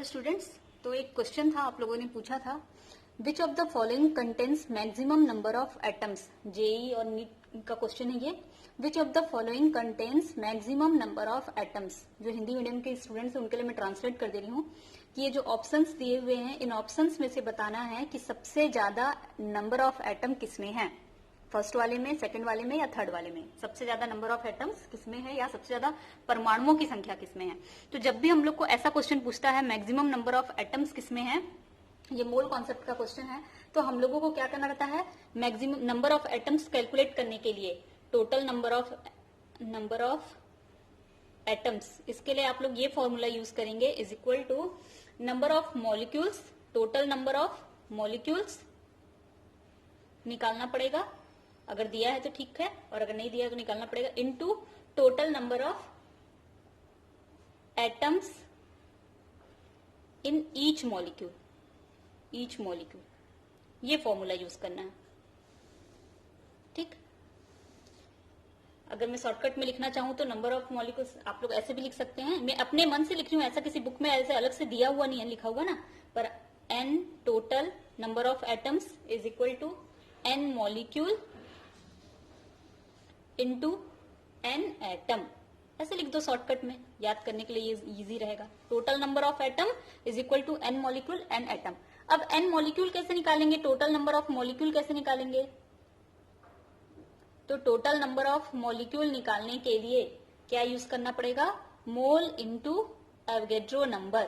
Students, तो एक question था, आप लोगों ने पूछा था which of the following contains maximum number of atoms. JEE और नीट का क्वेश्चन है ये। Which of the following contains maximum number of atoms. जो हिंदी मीडियम के स्टूडेंट्स हैं उनके लिए मैं ट्रांसलेट कर दे रही हूँ कि ये जो ऑप्शंस दिए हुए हैं, इन ऑप्शंस में से बताना है कि सबसे ज्यादा नंबर ऑफ एटम किसमें है। फर्स्ट वाले में, सेकंड वाले में या थर्ड वाले में सबसे ज्यादा नंबर ऑफ एटम्स किसमें है या सबसे ज्यादा परमाणुओं की संख्या किसमें है। तो जब भी हम लोग को ऐसा क्वेश्चन पूछता है मैक्सिमम नंबर ऑफ एटम्स किसमें है, ये मोल कॉन्सेप्ट का क्वेश्चन है, तो हम लोगों को क्या करना रहता है, maximum number of atoms calculate करने के लिए टोटल नंबर ऑफ एटम्स, इसके लिए आप लोग ये फॉर्मूला यूज करेंगे, is equal to number of molecules, total number of molecules निकालना पड़ेगा। अगर दिया है तो ठीक है, और अगर नहीं दिया है तो निकालना पड़ेगा, into total number of atoms in each molecule. ये फॉर्मूला यूज करना है, ठीक। अगर मैं शॉर्टकट में लिखना चाहूं तो नंबर ऑफ मॉलिक्यूल्स आप लोग ऐसे भी लिख सकते हैं, मैं अपने मन से लिख रही हूं, ऐसा किसी बुक में ऐसे अलग से दिया हुआ नहीं है, लिखा हुआ ना, पर n total number of atoms is equal to n molecule into n atom, ऐसे लिख दो शॉर्टकट में, याद करने के लिए ये इजी रहेगा। Total number of atom is equal to n molecule n atom. अब n मॉलिक्यूल कैसे निकालेंगे, टोटल नंबर ऑफ मॉलिक्यूल कैसे निकालेंगे, तो टोटल नंबर ऑफ मॉलिक्यूल निकालने के लिए क्या यूज करना पड़ेगा, mole into Avogadro number.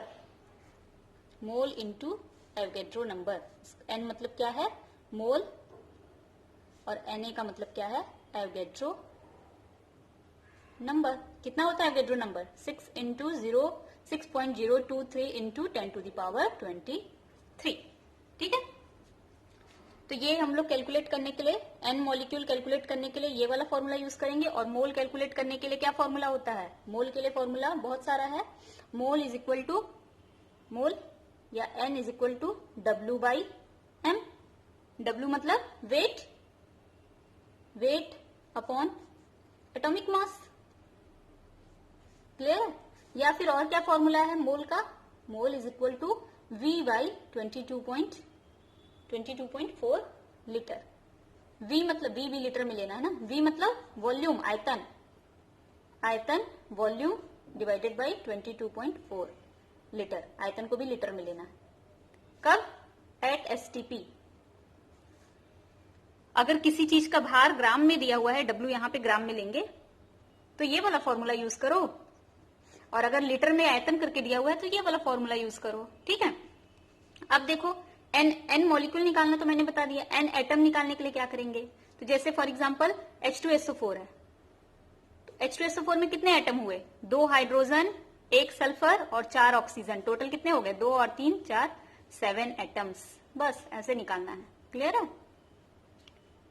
Mole into Avogadro number, n मतलब क्या है, मोल, और Na का मतलब क्या है, एवोगैड्रो नंबर। कितना होता है Avogadro number, 6.023 into 10 to the power 23, ठीक है। तो ये हम लोग कैलकुलेट करने के लिए, n मॉलिक्यूल कैलकुलेट करने के लिए ये वाला फॉर्मूला यूज करेंगे, और मोल कैलकुलेट करने के लिए क्या फॉर्मूला होता है, मोल के लिए फॉर्मूला बहुत सारा है, mole is equal to mole या n is equal to W by m। W मतलब weight upon atomic mass, clear. या फिर और क्या फॉर्मूला है मोल का, mole is equal to V by 22.4 litre. V मतलब V भी लीटर में लेना है ना, V मतलब वॉल्यूम, आयतन वॉल्यूम डिवाइडेड बाई 22.4 लीटर, आयतन को भी लीटर में लेना है। कब, एट STP। अगर किसी चीज का भार ग्राम में दिया हुआ है, W यहां पे ग्राम में लेंगे, तो ये वाला फॉर्मूला यूज करो, और अगर लीटर में आयतन करके दिया हुआ है तो ये वाला फॉर्मूला यूज करो, ठीक है। अब देखो n मॉलिक्यूल निकालना तो मैंने बता दिया, n एटम निकालने के लिए क्या करेंगे, तो जैसे फॉर एग्जांपल H2SO4 है, तो H2SO4 में कितने एटम हुए, 2 हाइड्रोजन, 1 सल्फर और 4 ऑक्सीजन, टोटल कितने हो गए, 2 और 3 4, 7 एटम्स। बस ऐसे निकालना है, क्लियर है,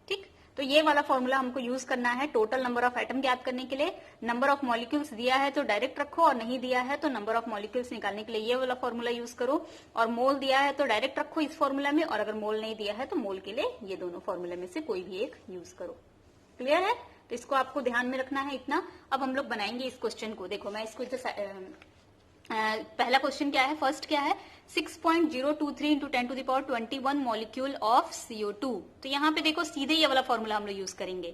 ठीक। तो ये वाला फॉर्मूला हमको यूज करना है टोटल नंबर ऑफ एटम ज्ञात करने के लिए। नंबर ऑफ मॉलिक्यूल्स दिया है तो डायरेक्ट रखो, और नहीं दिया है तो नंबर ऑफ मॉलिक्यूल्स निकालने के लिए ये वाला फॉर्मूला यूज करो, और मोल दिया है तो डायरेक्ट रखो इस फॉर्मूला में, और अगर मोल नहीं दिया है तो मोल के लिए ये दोनों फॉर्मूले में से कोई भी एक यूज करो, क्लियर है। तो इसको आपको ध्यान में रखना है इतना। अब हम लोग बनाएंगे इस क्वेश्चन को, देखो मैं इसको पहला क्वेश्चन क्या है, फर्स्ट क्या है, 6.023 into 10 to the power 21 molecule of CO2। तो यहाँ पे देखो सीधे ये वाला फॉर्मूला हम लोग यूज करेंगे,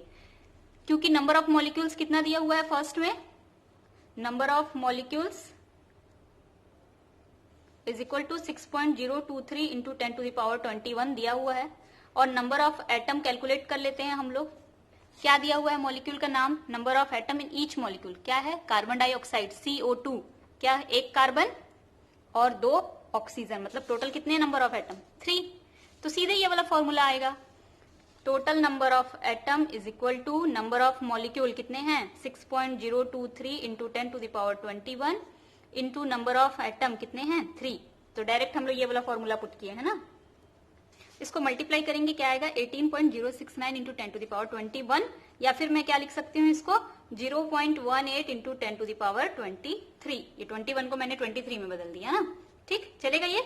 क्योंकि नंबर ऑफ मॉलिक्यूल्स कितना दिया हुआ है, फर्स्ट में number of molecules is equal to 6.023 into 10 to the power 21 दिया हुआ है, और नंबर ऑफ एटम कैलकुलेट कर लेते हैं हम लोग। क्या दिया हुआ है मॉलिक्यूल का नाम, number of atom in each molecule क्या है, कार्बन डाइऑक्साइड CO2, क्या, 1 कार्बन और 2 ऑक्सीजन, मतलब टोटल कितने नंबर ऑफ एटम, 3। तो सीधे ये वाला फॉर्मूला आएगा, total number of atom is equal to number of molecule कितने हैं, 6.023 into 10 to the power 21 into number of atom कितने हैं, 3। तो डायरेक्ट हम लोग ये वाला फॉर्मूला पुट किए है ना, इसको मल्टीप्लाई करेंगे क्या आएगा, 18.069 इंटू 10 टू द पावर 21, या फिर मैं क्या लिख सकती हूँ इसको, 0.18 इंटू 10 टू द पावर 23। ये 21 को मैंने 23 में बदल दिया ना, ठीक चलेगा ये।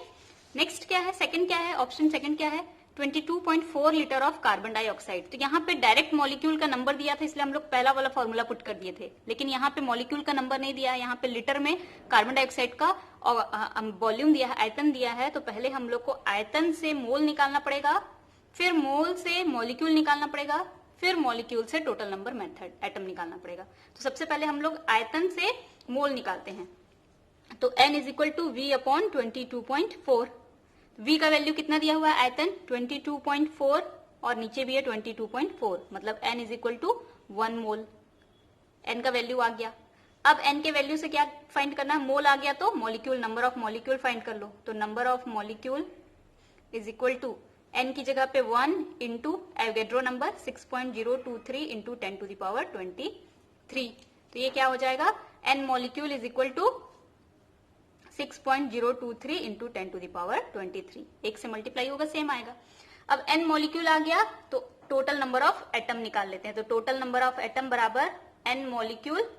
नेक्स्ट क्या है, सेकंड क्या है, ऑप्शन सेकंड क्या है, 22.4 लीटर ऑफ कार्बन डाइऑक्साइड। तो यहाँ पे डायरेक्ट मॉलिक्यूल का नंबर दिया था, इसलिए हम लोग पहला वाला फॉर्मूला पुट कर दिए थे, लेकिन यहाँ पे मॉलिक्यूल का नंबर नहीं दिया है, यहाँ पे लीटर में कार्बन डाइऑक्साइड का वॉल्यूम दिया है, आयतन दिया है। तो पहले हम लोग को आयतन से मोल निकालना पड़ेगा, फिर मोल से मॉलिक्यूल निकालना पड़ेगा, फिर मॉलिक्यूल से टोटल नंबर मेथड एटम निकालना पड़ेगा। तो सबसे पहले हम लोग आयतन से मोल निकालते हैं। तो n is equal to V upon 22.4। v का वैल्यू कितना दिया हुआ है, आयतन 22.4 और नीचे भी है 22.4, मतलब n is equal to 1 mole. n का वैल्यू आ गया। अब n के वैल्यू से क्या फाइंड करना है, मोल आ गया तो molecule, number of molecule find कर लो। तो number of molecule is equal to n की जगह पे 1 into Avogadro number 6.023 into 10 to the power 23। तो ये क्या हो जाएगा, n molecule is equal to 6.023 into 10 to the power 23। एक से मल्टीप्लाई होगा, सेम आएगा। अब n मॉलिक्यूल आ गया तो टोटल नंबर ऑफ एटम निकाल लेते हैं। तो टोटल नंबर ऑफ एटम बराबर n molecule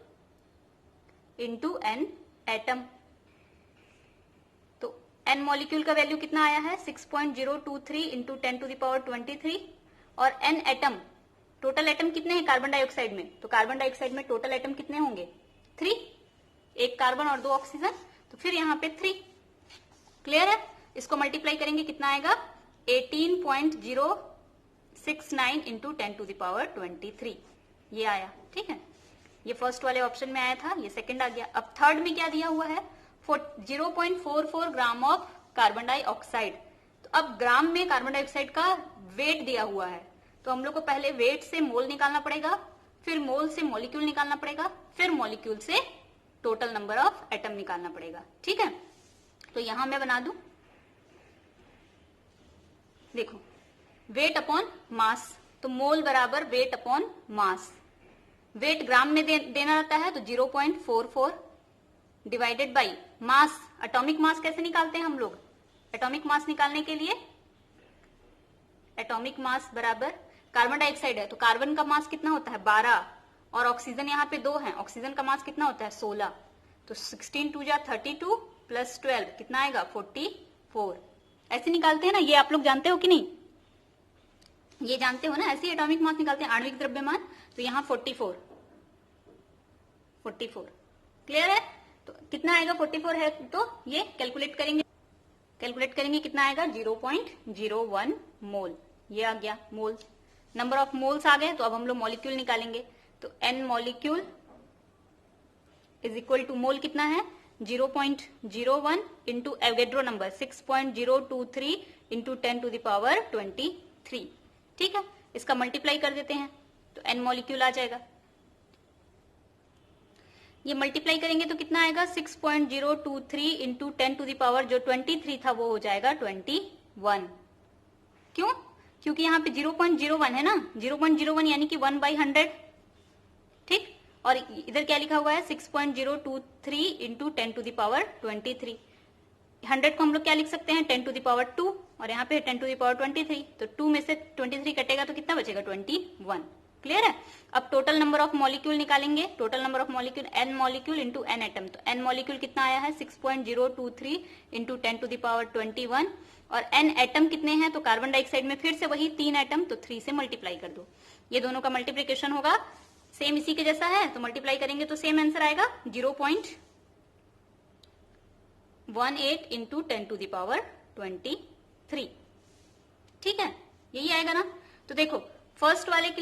into n atom. तो n मॉलिक्यूल का वैल्यू कितना आया है, 6.023 इंटू 10 टू द पावर 23, और n एटम, टोटल एटम कितने हैं कार्बन डाइऑक्साइड में, तो कार्बन डाइऑक्साइड में टोटल एटम कितने होंगे, 3, एक कार्बन और 2 ऑक्सीजन, तो फिर यहाँ पे 3। क्लियर है। इसको मल्टीप्लाई करेंगे कितना आएगा, 18.069 इंटू 10 टू द पावर 23, ये आया। ठीक है, ये फर्स्ट वाले ऑप्शन में आया था, ये सेकंड आ गया। अब थर्ड में क्या दिया हुआ है, 0.44 ग्राम ऑफ कार्बन डाइऑक्साइड। तो अब ग्राम में कार्बन डाइऑक्साइड का वेट दिया हुआ है, तो हम लोग को पहले वेट से मोल निकालना पड़ेगा, फिर मोल से मॉलिक्यूल निकालना पड़ेगा, फिर मॉलिक्यूल से टोटल नंबर ऑफ एटम निकालना पड़ेगा। ठीक है, तो यहां मैं बना दूं, देखो वेट अपॉन मास, तो मोल बराबर वेट अपॉन मास। वेट ग्राम में देना रहता है, तो 0.44 divided by mass. Atomic mass कैसे निकालते हैं हम लोग, एटॉमिक मास निकालने के लिए एटॉमिक मास बराबर, कार्बन डाइऑक्साइड है तो कार्बन का मास कितना होता है 12, और ऑक्सीजन यहाँ पे 2 है, ऑक्सीजन का मास कितना होता है 16। तो 16 2 जा 32 प्लस 12 कितना आएगा 44। ऐसे निकालते हैं ना, ये आप लोग जानते हो कि नहीं, ये जानते हो ना, ऐसे ही एटॉमिक मास निकालते हैं, आणविक द्रव्यमान। तो यहाँ 44। क्लियर है। तो कितना आएगा, 44 है तो ये कैलकुलेट करेंगे कितना आएगा, 0.01 मोल। ये आ गया मोल, नंबर ऑफ मोल्स आ गए। तो अब हम लोग मॉलिक्यूल निकालेंगे। तो n molecule is equal to, mole कितना है 0.01 into Avogadro number 6.023 into 10 to the power 23। ठीक है, इसका मल्टीप्लाई कर देते हैं तो n मॉलिक्यूल आ जाएगा। ये मल्टीप्लाई करेंगे तो कितना आएगा, 6.023 इंटू 10 टू द पावर, जो 23 था वो हो जाएगा 21। क्यों, क्योंकि यहाँ पे 0.01 है ना, 0.01 यानी कि 1/100। ठीक, और इधर क्या लिखा हुआ है 6.023 इंटू 10 टू द पावर 23। 100 को हम लोग क्या लिख सकते हैं 10 टू द पावर 2, और यहाँ पे 10 टू द पावर 23। तो 2 में से 23 कटेगा तो कितना बचेगा 21। क्लियर है। अब टोटल नंबर ऑफ मॉलिक्यूल निकालेंगे। Total number of molecule n molecule into n atom. तो n मॉलिक्यूल कितना आया है 6.023 इंटू 10 टू द पावर 21, और n एटम कितने हैं, तो कार्बन डाइऑक्साइड में फिर से वही 3 एटम, तो 3 से मल्टीप्लाई कर दो। ये दोनों का मल्टीप्लीकेशन होगा, सेम इसी के जैसा है, तो मल्टीप्लाई करेंगे तो सेम आंसर आएगा 0.18 इंटू 10 टू द पावर 23। ठीक है, यही आएगा ना। तो देखो फर्स्ट के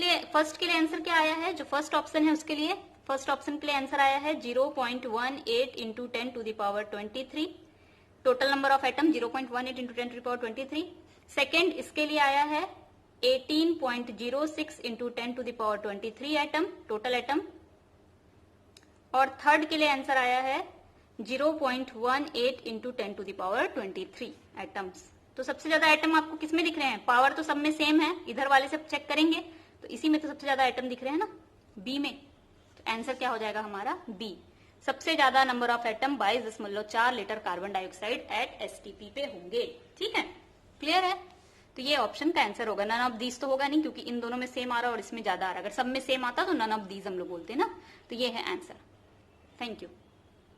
लिए आंसर क्या आया है, जो फर्स्ट ऑप्शन है उसके लिए, फर्स्ट ऑप्शन के लिए आंसर आया है 0.18 into 10 to the power 23। Total number of atom 0.18 into 10 to the power 23। Second इसके लिए आया है 18.06 into 10 to the power 23 atom, total atom. और थर्ड के लिए आंसर आया है 0.18 into 10 to the power 23 atoms. तो सबसे ज्यादा एटम आपको किसमें दिख रहे हैं, पावर तो सब में सेम है, इधर वाले से चेक करेंगे तो इसी में तो सबसे ज्यादा एटम दिख रहे हैं ना, बी में। तो आंसर क्या हो जाएगा हमारा बी। सबसे ज्यादा number of atom 22.4 litre carbon dioxide eight STP पे होंगे। ठीक है, क्लियर है। तो ये ऑप्शन का आंसर होगा। नन ऑफ दीज तो होगा नहीं, क्योंकि इन दोनों में सेम आ रहा है और इसमें ज्यादा आ रहा है। अगर सब में सेम आता तो नन ऑफ दीज हम लोग बोलते ना। तो ये है आंसर। Thank you.